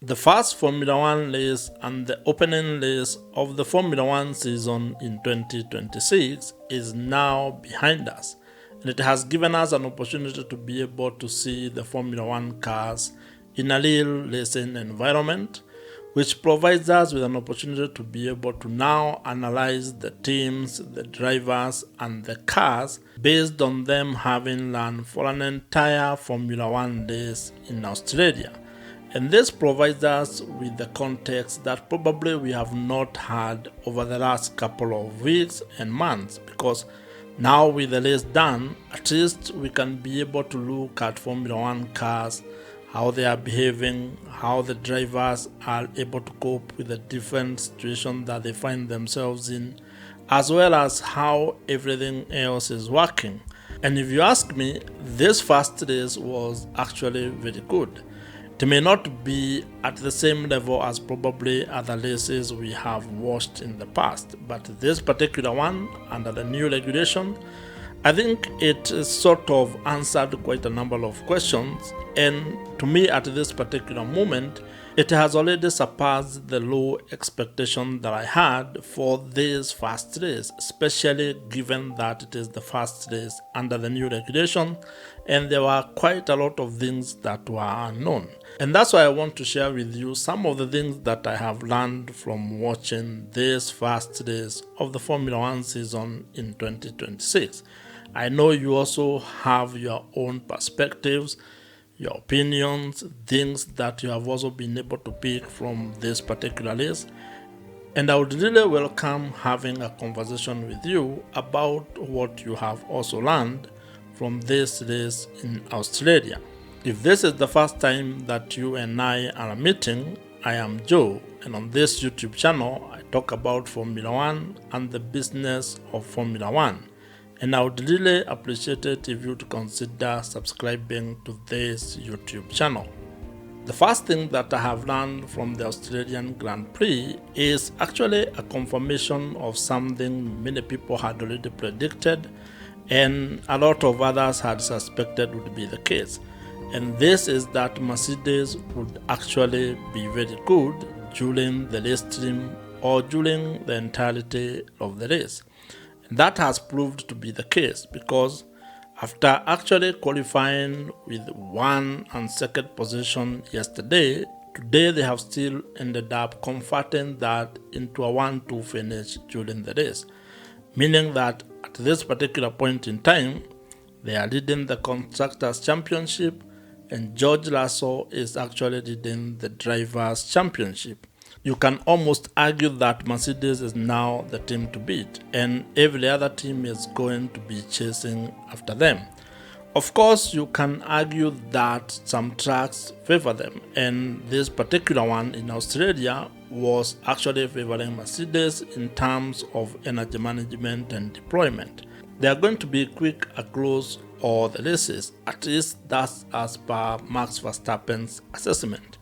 The first Formula One race and the opening race of the Formula One season in 2026 is now behind us, and it has given us an opportunity to be able to see the Formula One cars in a real racing environment, which provides us with an opportunity to be able to now analyze the teams, the drivers, and the cars based on them having run for an entire Formula One race in Australia. And this provides us with the context that probably we have not had over the last couple of weeks and months, because now with the race done, at least we can be able to look at Formula One cars, how they are behaving, how the drivers are able to cope with the different situations that they find themselves in, as well as how everything else is working. And if you ask me, this first race was actually very good. It may not be at the same level as probably other races we have watched in the past, but this particular one, under the new regulation, I think it sort of answered quite a number of questions, and to me at this particular moment, it has already surpassed the low expectation that I had for this first race, especially given that it is the first race under the new regulation, and there were quite a lot of things that were unknown. And that's why I want to share with you some of the things that I have learned from watching this first race of the Formula One season in 2026. I know you also have your own perspectives, your opinions, things that you have also been able to pick from this particular race. And I would really welcome having a conversation with you about what you have also learned from this race in Australia. If this is the first time that you and I are meeting, I am Joe, and on this YouTube channel, I talk about Formula One and the business of Formula One. And I would really appreciate it if you would consider subscribing to this YouTube channel. The first thing that I have learned from the Australian Grand Prix is actually a confirmation of something many people had already predicted and a lot of others had suspected would be the case. And this is that Mercedes would actually be very good during the race stream or during the entirety of the race. And that has proved to be the case, because after actually qualifying with 1 and 2nd position yesterday, today they have still ended up converting that into a 1-2 finish during the race, meaning that at this particular point in time, they are leading the Constructors' Championship, and George Russell is actually leading the Drivers' Championship. You can almost argue that Mercedes is now the team to beat, and every other team is going to be chasing after them. Of course, you can argue that some tracks favor them, and this particular one in Australia was actually favoring Mercedes in terms of energy management and deployment. They are going to be quick across all the races, at least that's as per Max Verstappen's assessment.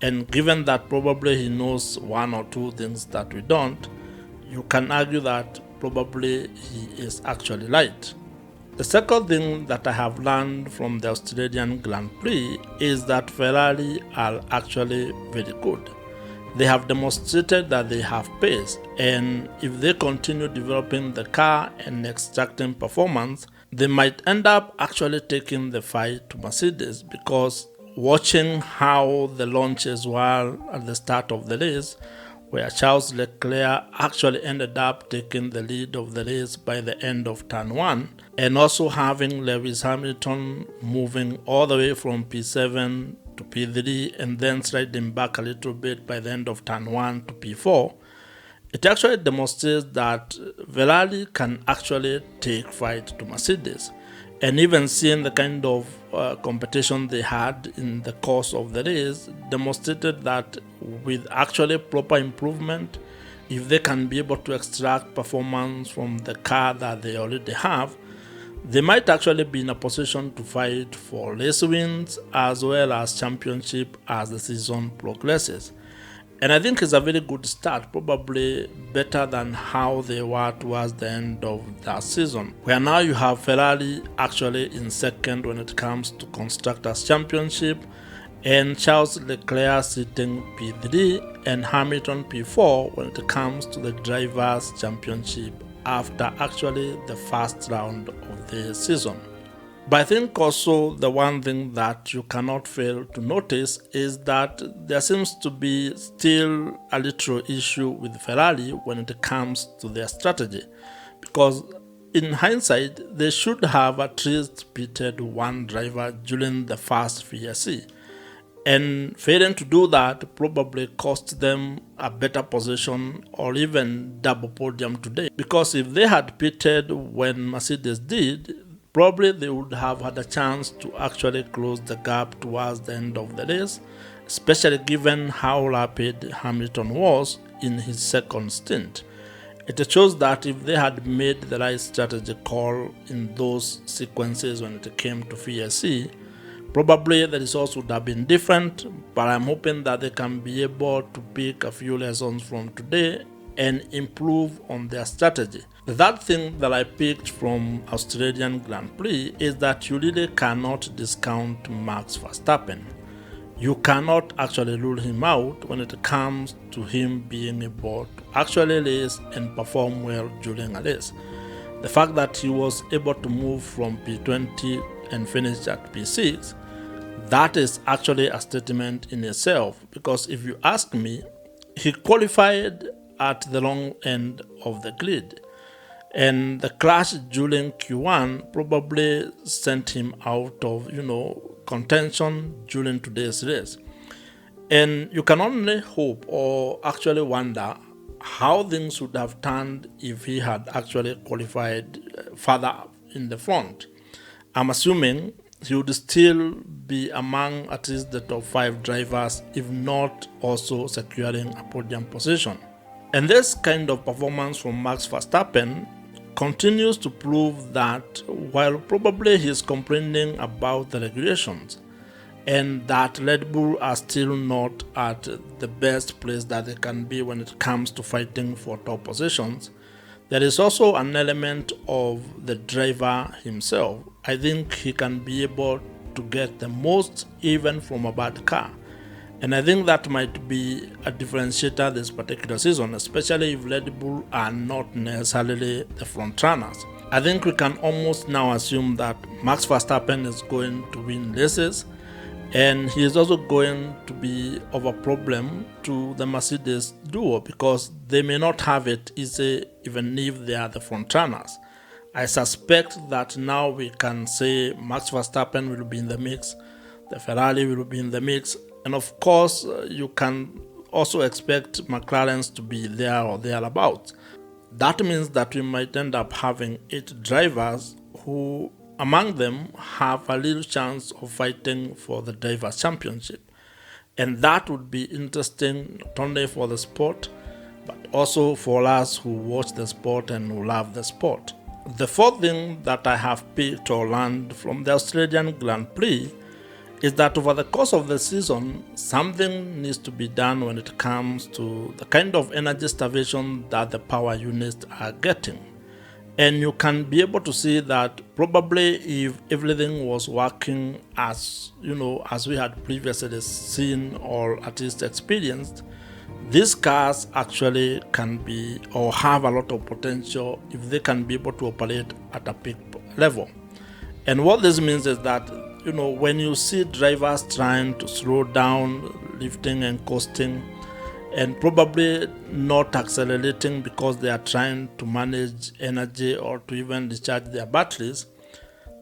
And given that probably he knows 1 or 2 things that we don't, you can argue that probably he is actually right. The second thing that I have learned from the Australian Grand Prix is that Ferrari are actually very good. They have demonstrated that they have pace, and if they continue developing the car and extracting performance, they might end up actually taking the fight to Mercedes, because watching how the launches were at the start of the race, where Charles Leclerc actually ended up taking the lead of the race by the end of turn 1, and also having Lewis Hamilton moving all the way from P7 to P3 and then sliding back a little bit by the end of turn 1 to P4, it actually demonstrates that Ferrari can actually take fight to Mercedes. And even seeing the kind of competition they had in the course of the race demonstrated that with actually proper improvement, if they can be able to extract performance from the car that they already have, they might actually be in a position to fight for race wins as well as championship as the season progresses. And I think it's a very good start, probably better than how they were towards the end of that season, where now you have Ferrari actually in second when it comes to Constructors' Championship, and Charles Leclerc sitting P3 and Hamilton P4 when it comes to the Drivers' Championship after actually the first round of the season. But I think also the one thing that you cannot fail to notice is that there seems to be still a little issue with Ferrari when it comes to their strategy, because in hindsight they should have at least pitted one driver during the first VSC, and failing to do that probably cost them a better position or even double podium today, because if they had pitted when Mercedes did, probably they would have had a chance to actually close the gap towards the end of the race, especially given how rapid Hamilton was in his second stint. It shows that if they had made the right strategy call in those sequences when it came to VSC, probably the results would have been different, but I'm hoping that they can be able to pick a few lessons from today and improve on their strategy. The third thing that I picked from Australian Grand Prix is that you really cannot discount Max Verstappen. You cannot actually rule him out when it comes to him being able to actually race and perform well during a race. The fact that he was able to move from P20 and finish at P6, that is actually a statement in itself, because if you ask me, he qualified at the wrong end of the grid, and the crash during Q1 probably sent him out of contention during today's race. And you can only hope or actually wonder how things would have turned if he had actually qualified further in the front. I'm assuming he would still be among at least the top 5 drivers, if not also securing a podium position. And this kind of performance from Max Verstappen continues to prove that while probably he's complaining about the regulations and that Red Bull are still not at the best place that they can be when it comes to fighting for top positions, there is also an element of the driver himself. I think he can be able to get the most even from a bad car. And I think that might be a differentiator this particular season, especially if Red Bull are not necessarily the front runners. I think we can almost now assume that Max Verstappen is going to win races, and he is also going to be of a problem to the Mercedes duo, because they may not have it easy even if they are the front runners. I suspect that now we can say Max Verstappen will be in the mix, the Ferrari will be in the mix, and of course you can also expect McLarens to be there or thereabouts. That means that we might end up having 8 drivers who among them have a little chance of fighting for the Drivers' Championship. And that would be interesting not only for the sport, but also for us who watch the sport and who love the sport. The fourth thing that I have picked or learned from the Australian Grand Prix is that over the course of the season, something needs to be done when it comes to the kind of energy starvation that the power units are getting. And you can be able to see that probably if everything was working as we had previously seen or at least experienced, these cars actually can be or have a lot of potential if they can be able to operate at a peak level. And what this means is that when you see drivers trying to slow down, lifting and coasting, and probably not accelerating because they are trying to manage energy or to even recharge their batteries,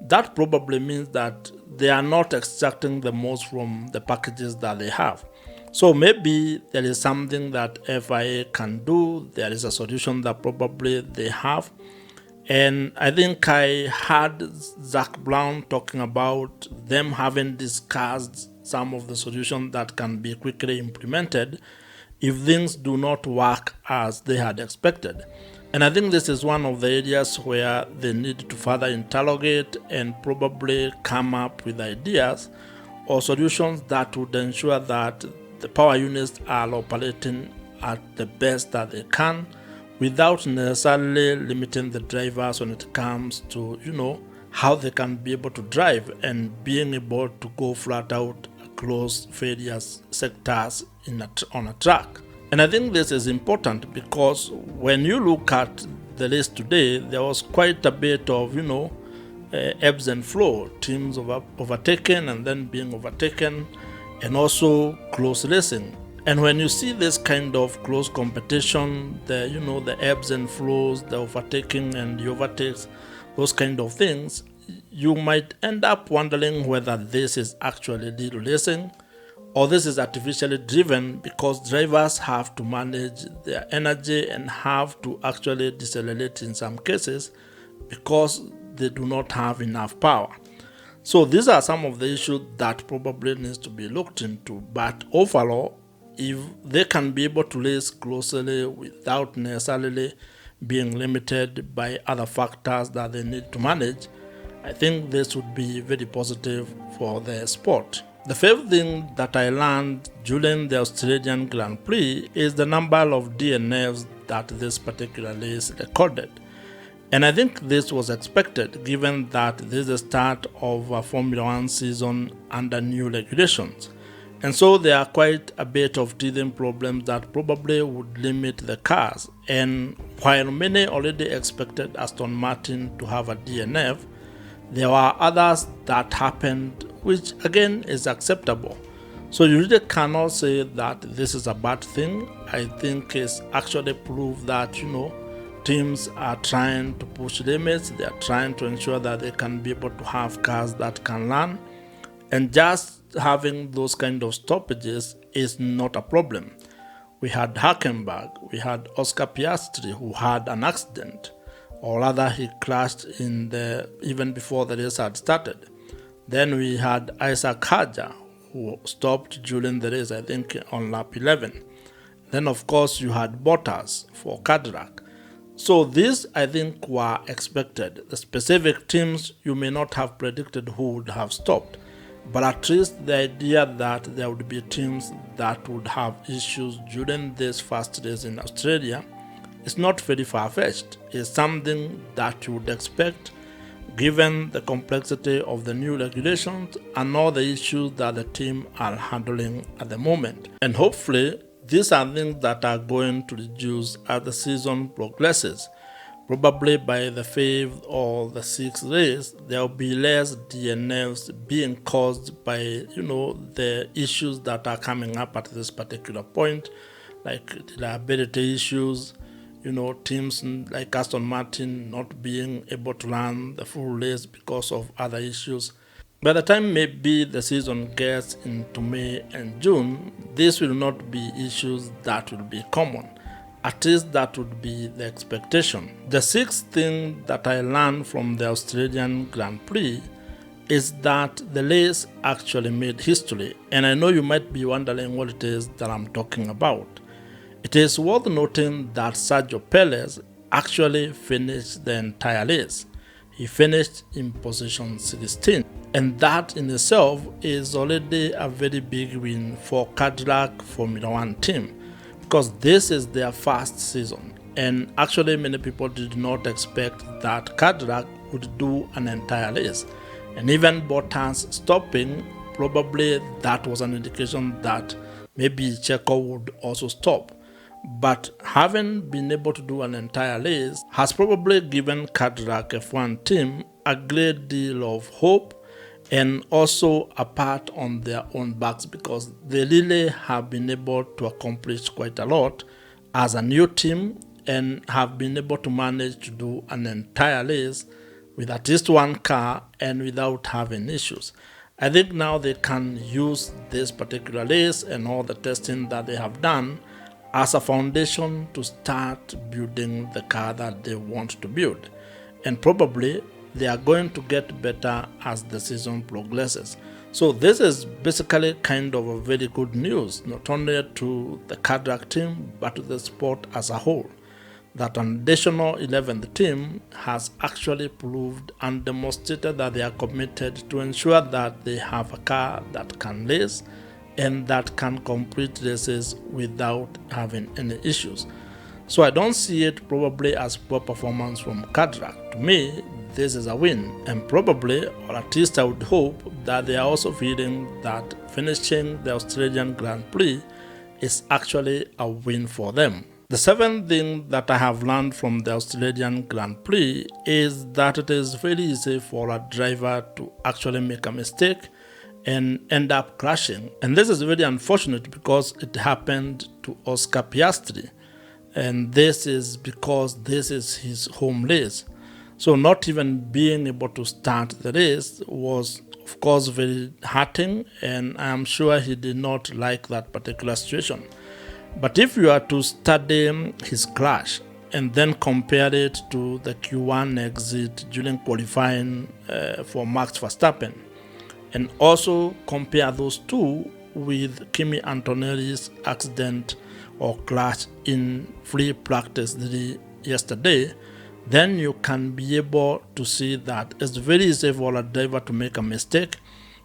that probably means that they are not extracting the most from the packages that they have. So maybe there is something that FIA can do. There is a solution that probably they have. And I think I heard Zach Brown talking about them having discussed some of the solutions that can be quickly implemented if things do not work as they had expected. And I think this is one of the areas where they need to further interrogate and probably come up with ideas or solutions that would ensure that the power units are operating at the best that they can, without necessarily limiting the drivers when it comes to, how they can be able to drive and being able to go flat out close failures sectors on a track. And I think this is important because when you look at the race today, there was quite a bit of, ebbs and flow, teams overtaken and then being overtaken, and also close racing. And when you see this kind of close competition, the ebbs and flows, the overtaking and the overtakes, those kind of things, you might end up wondering whether this is actually real racing or this is artificially driven, because drivers have to manage their energy and have to actually decelerate in some cases because they do not have enough power. So these are some of the issues that probably needs to be looked into. But overall, if they can be able to race closely without necessarily being limited by other factors that they need to manage, I think this would be very positive for the sport. The fifth thing that I learned during the Australian Grand Prix is the number of DNFs that this particular race recorded. And I think this was expected given that this is the start of a Formula One season under new regulations. And so there are quite a bit of teething problems that probably would limit the cars. And while many already expected Aston Martin to have a DNF, there were others that happened, which again is acceptable. So you really cannot say that this is a bad thing. I think it's actually proof that, teams are trying to push limits. They are trying to ensure that they can be able to have cars that can run. And just having those kind of stoppages is not a problem. We had Hülkenberg, we had Oscar Piastri, who had an accident, or rather he crashed even before the race had started. Then we had Isaac Hadjar, who stopped during the race, I think on lap 11. Then of course you had Bottas for Cadillac. So these, I think, were expected. The specific teams you may not have predicted who would have stopped, but at least the idea that there would be teams that would have issues during this first race in Australia is not very far-fetched. It's something that you would expect given the complexity of the new regulations and all the issues that the team are handling at the moment. And hopefully, these are things that are going to reduce as the season progresses. Probably by the 5th or the 6th race, there will be less DNFs being caused by, the issues that are coming up at this particular point, like reliability issues, teams like Aston Martin not being able to run the full race because of other issues. By the time maybe the season gets into May and June, this will not be issues that will be common. At least that would be the expectation. The sixth thing that I learned from the Australian Grand Prix is that the race actually made history. And I know you might be wondering what it is that I'm talking about. It is worth noting that Sergio Perez actually finished the entire race. He finished in position 16. And that in itself is already a very big win for Cadillac Formula One team, because this is their first season. And actually many people did not expect that Cadillac would do an entire race. And even Bottas stopping, probably that was an indication that maybe Checo would also stop. But having been able to do an entire race has probably given Cadillac F1 team a great deal of hope and also a pat on their own backs, because they really have been able to accomplish quite a lot as a new team and have been able to manage to do an entire race with at least one car and without having issues. I think now they can use this particular race and all the testing that they have done as a foundation to start building the car that they want to build. And probably they are going to get better as the season progresses. So this is basically kind of a very good news, not only to the Cadillac team, but to the sport as a whole. That an additional 11th team has actually proved and demonstrated that they are committed to ensure that they have a car that can race and that can complete races without having any issues. So I don't see it probably as poor performance from Cadillac. To me, this is a win, and probably, or at least I would hope, that they are also feeling that finishing the Australian Grand Prix is actually a win for them. The seventh thing that I have learned from the Australian Grand Prix is that it is very easy for a driver to actually make a mistake and end up crashing. And this is very unfortunate because it happened to Oscar Piastri. And this is because this is his home race. So not even being able to start the race was, of course, very hurting, and I am sure he did not like that particular situation. But if you are to study his crash and then compare it to the Q1 exit during qualifying for Max Verstappen, and also compare those two with Kimi Antonelli's accident or crash in free practice 3 yesterday, then you can be able to see that it's very easy for a driver to make a mistake.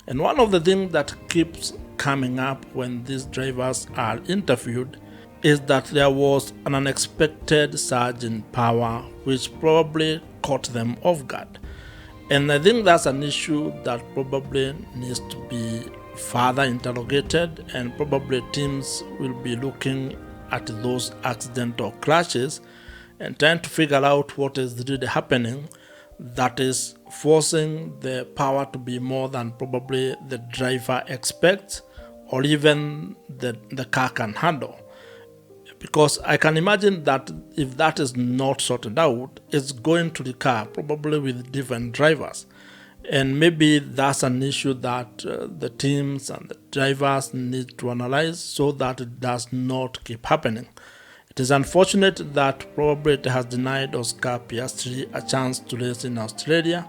And one of the things that keeps coming up when these drivers are interviewed is that there was an unexpected surge in power which probably caught them off guard. And I think that's an issue that probably needs to be further interrogated, and probably teams will be looking at those accidental crashes and trying to figure out what is really happening that is forcing the power to be more than probably the driver expects or even the car can handle. Because I can imagine that if that is not sorted out, it's going to recur probably with different drivers. And maybe that's an issue that the teams and the drivers need to analyze so that it does not keep happening. It is unfortunate that probably it has denied Oscar Piastri a chance to race in Australia,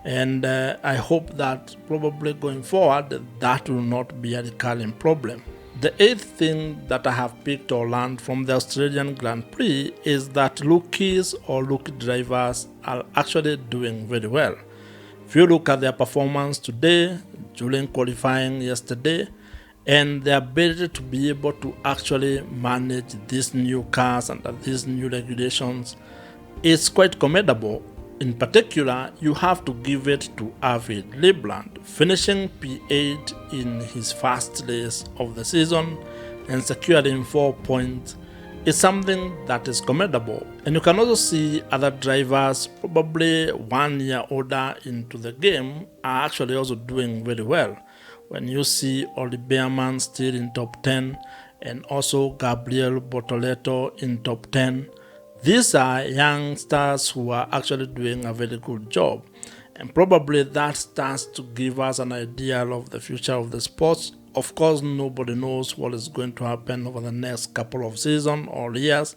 and I hope that probably going forward that will not be a recurring problem. The eighth thing that I have picked or learned from the Australian Grand Prix is that rookies or rookie drivers are actually doing very well. If you look at their performance today, during qualifying yesterday, and the ability to be able to actually manage these new cars under these new regulations is quite commendable. In particular, you have to give it to Arvid Liebland, finishing P8 in his first race of the season and securing 4 points is something that is commendable. And you can also see other drivers, probably 1 year older into the game, are actually also doing very well. When you see Oli Bearman still in top 10 and also Gabriel Bortoleto in top 10, these are youngsters who are actually doing a very good job. And probably that starts to give us an idea of the future of the sports. Of course, nobody knows what is going to happen over the next couple of seasons or years.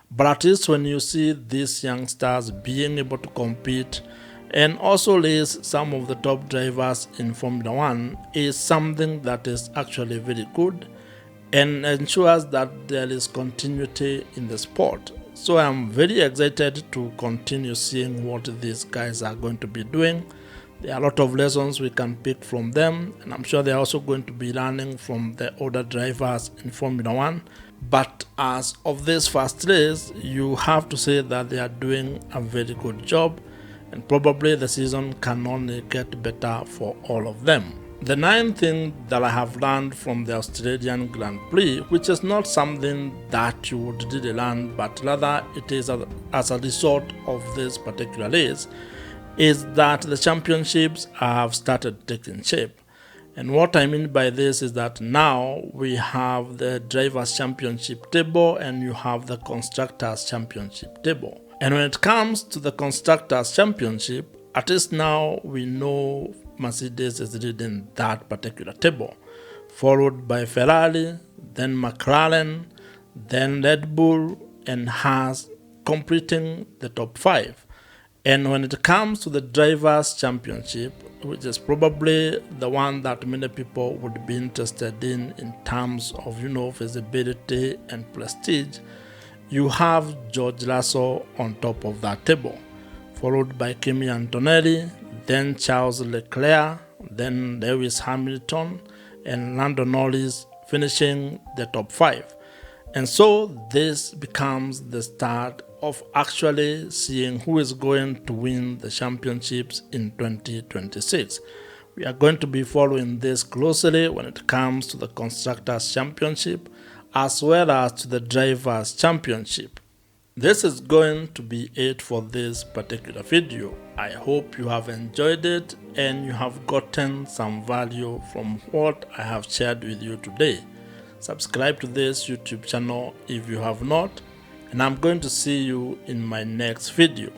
But at least when you see these youngsters being able to compete and also race some of the top drivers in Formula 1 is something that is actually very good and ensures that there is continuity in the sport. So I'm very excited to continue seeing what these guys are going to be doing. There are a lot of lessons we can pick from them, and I'm sure they're also going to be learning from the older drivers in Formula 1. But as of this first race, you have to say that they are doing a very good job, and probably the season can only get better for all of them. The ninth thing that I have learned from the Australian Grand Prix, which is not something that you would really learn, but rather it is as a result of this particular race, is that the championships have started taking shape. And what I mean by this is that now we have the Drivers' Championship table and you have the Constructors' Championship table. And when it comes to the Constructors' Championship, at least now we know Mercedes is leading that particular table, followed by Ferrari, then McLaren, then Red Bull, and Haas completing the top 5. And when it comes to the Drivers' Championship, which is probably the one that many people would be interested in terms of, visibility and prestige, you have George Russell on top of that table, followed by Kimi Antonelli, then Charles Leclerc, then Lewis Hamilton, and Lando Norris finishing the top 5. And so this becomes the start of actually seeing who is going to win the championships in 2026. We are going to be following this closely when it comes to the Constructors' Championship as well as to the Drivers' Championship. This is going to be it for this particular video. I hope you have enjoyed it and you have gotten some value from what I have shared with you today. Subscribe to this YouTube channel if you have not, and I'm going to see you in my next video.